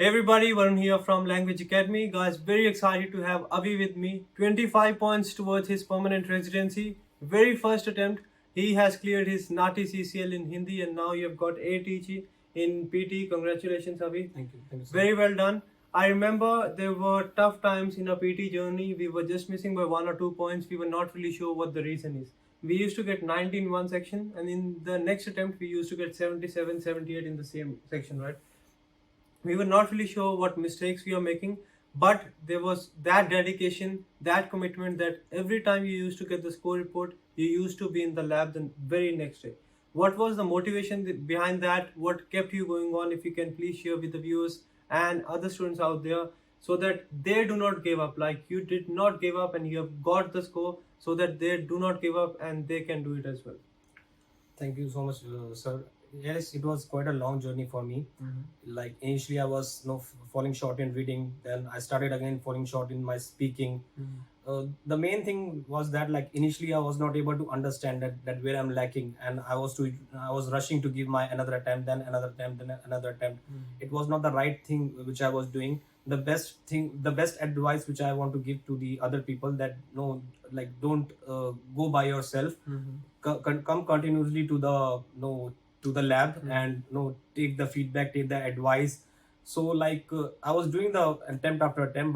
Hey everybody, Varun here from Language Academy. Guys, very excited to have Avi with me. 25 points towards his permanent residency. Very first attempt, he has cleared his NAATI CCL in Hindi and now you have got a 𝗔𝗂 in PT. Congratulations, Avi. Thank you. Thank you so Very well done. I remember there were tough times in our PT journey. We were just missing by 1 or 2 points. We were not really sure what the reason is. We used to get 90 in one section and in the next attempt we used to get 77, 78 in the same section, right? We were not really sure what mistakes we are making, but there was that dedication, that commitment that every time you used to get the score report, you used to be in the lab the very next day. What was the motivation behind that? What kept you going on? If you can please share with the viewers and other students out there so that they do not give up, like you did not give up and you have got the score, so that they do not give up and they can do it as well. Thank you so much, sir. Yes, it was quite a long journey for me. Like initially I was falling short in reading, then I started again falling short in my speaking. The main thing was that like initially I was not able to understand that where I'm lacking, and I was rushing to give my another attempt, then another attempt, then another attempt. It was not the right thing which I was doing. The best advice which I want to give to the other people, that don't go by yourself. Come continuously to the lab and take the feedback, take the advice. So I was doing the attempt after attempt,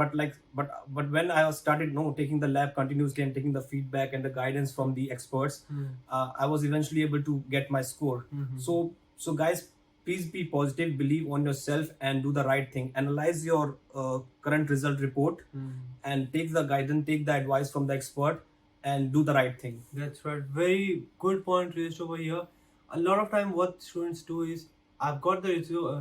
but when I started taking the lab continuously and taking the feedback and the guidance from the experts, I was eventually able to get my score. So guys, please be positive, believe on yourself and do the right thing. Analyze your current result report and take the guidance, take the advice from the expert and do the right thing. That's right. Very good point raised over here. A lot of time what students do is, I've got the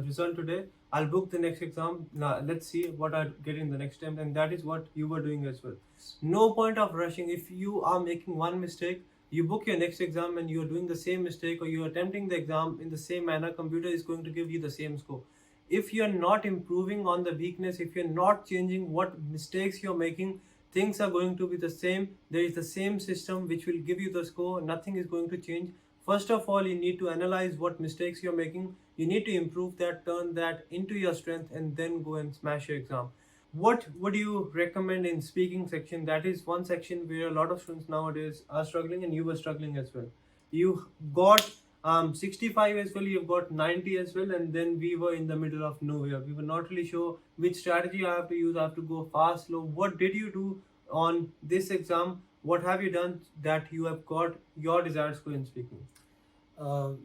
result today, I'll book the next exam. Now let's see what I get in the next attempt, and that is what you were doing as well. No point of rushing. If you are making one mistake, you book your next exam and you're doing the same mistake, or you're attempting the exam in the same manner, computer is going to give you the same score. If you're not improving on the weakness, if you're not changing what mistakes you're making, things are going to be the same. There is the same system which will give you the score. Nothing is going to change. First of all, you need to analyze what mistakes you're making. You need to improve that, turn that into your strength, and then go and smash your exam. What would you recommend in speaking section? That is one section where a lot of students nowadays are struggling, and you were struggling as well. You got 65 as well, you've got 90 as well, and then we were in the middle of nowhere. We were not really sure which strategy I have to use. I have to go fast, slow. What did you do on this exam? What have you done that you have got your desired score in speaking?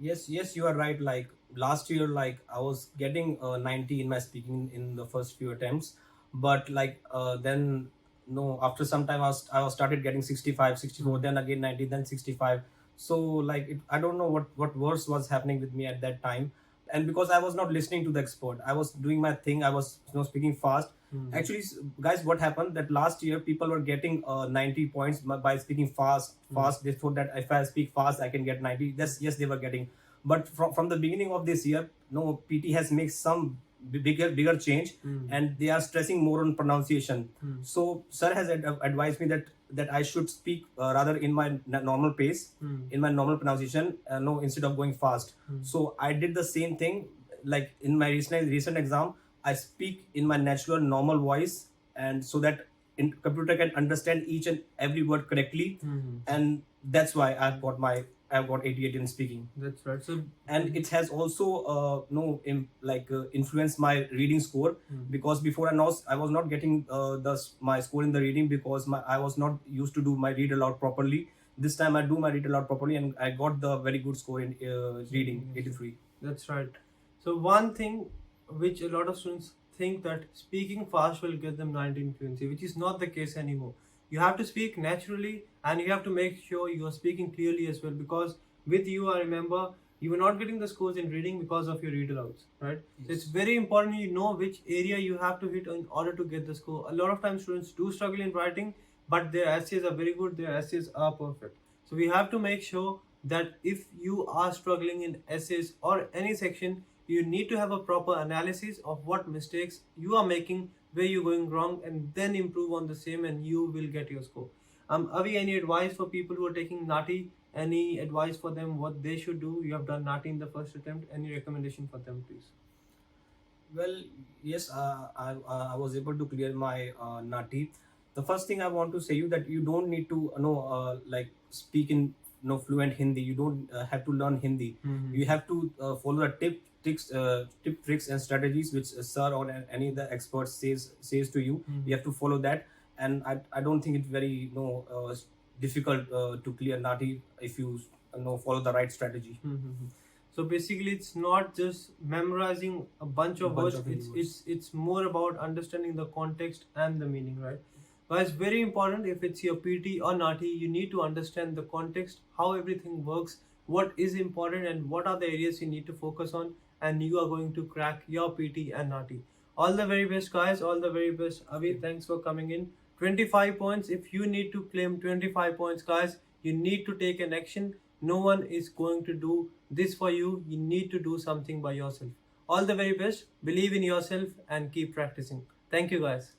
Yes, you are right. Like last year, like I was getting 90 in my speaking in the first few attempts, but then after some time I was started getting 65, 64, then again 90, then 65. So I don't know what worse was happening with me at that time. And because I was not listening to the expert, I was doing my thing, I was speaking fast. Actually, guys, what happened that last year people were getting 90 points by speaking fast. They thought that if I speak fast I can get 90. Yes, they were getting. But from the beginning of this year, PT has made some bigger change, and they are stressing more on pronunciation. So sir has advised me that I should speak rather in my normal pace, in my normal pronunciation, instead of going fast. So I did the same thing. Like in my recent exam, I speak in my natural normal voice, and so that computer can understand each and every word correctly. And that's why I've got 88 in speaking. That's right. So and it has also influenced my reading score, because before I was not getting my score in the reading, because I was not used to do my read aloud properly. This time I do my read aloud properly, and I got the very good score in reading, 83. That's right. So one thing which a lot of students think that speaking fast will get them 90 in fluency, which is not the case anymore. You have to speak naturally, and you have to make sure you are speaking clearly as well, because with you, I remember, you were not getting the scores in reading because of your read alouds, right? Yes. So it's very important you know which area you have to hit in order to get the score. A lot of times students do struggle in writing, but their essays are very good, their essays are perfect. So we have to make sure that if you are struggling in essays or any section, you need to have a proper analysis of what mistakes you are making, where you're going wrong, and then improve on the same, and you will get your score. Avi, any advice for people who are taking NAATI? Any advice for them what they should do? You have done NAATI in the first attempt. Any recommendation for them, please? Well, yes, I was able to clear my NAATI. The first thing I want to say you that you don't need to like speak in fluent Hindi. You don't have to learn Hindi. You have to follow the tip, tricks, and strategies which sir or any of the experts says to you. You have to follow that, and I don't think it's very difficult to clear NAATI if you follow the right strategy. So basically, it's not just memorizing a bunch of words. It's more about understanding the context and the meaning, right? But it's very important if it's your PT or NAATI, you need to understand the context, how everything works, what is important, and what are the areas you need to focus on, and you are going to crack your PT and NAATI. All the very best, guys. All the very best. Avi, thanks for coming in. 25 points. If you need to claim 25 points, guys, you need to take an action. No one is going to do this for you. You need to do something by yourself. All the very best. Believe in yourself and keep practicing. Thank you, guys.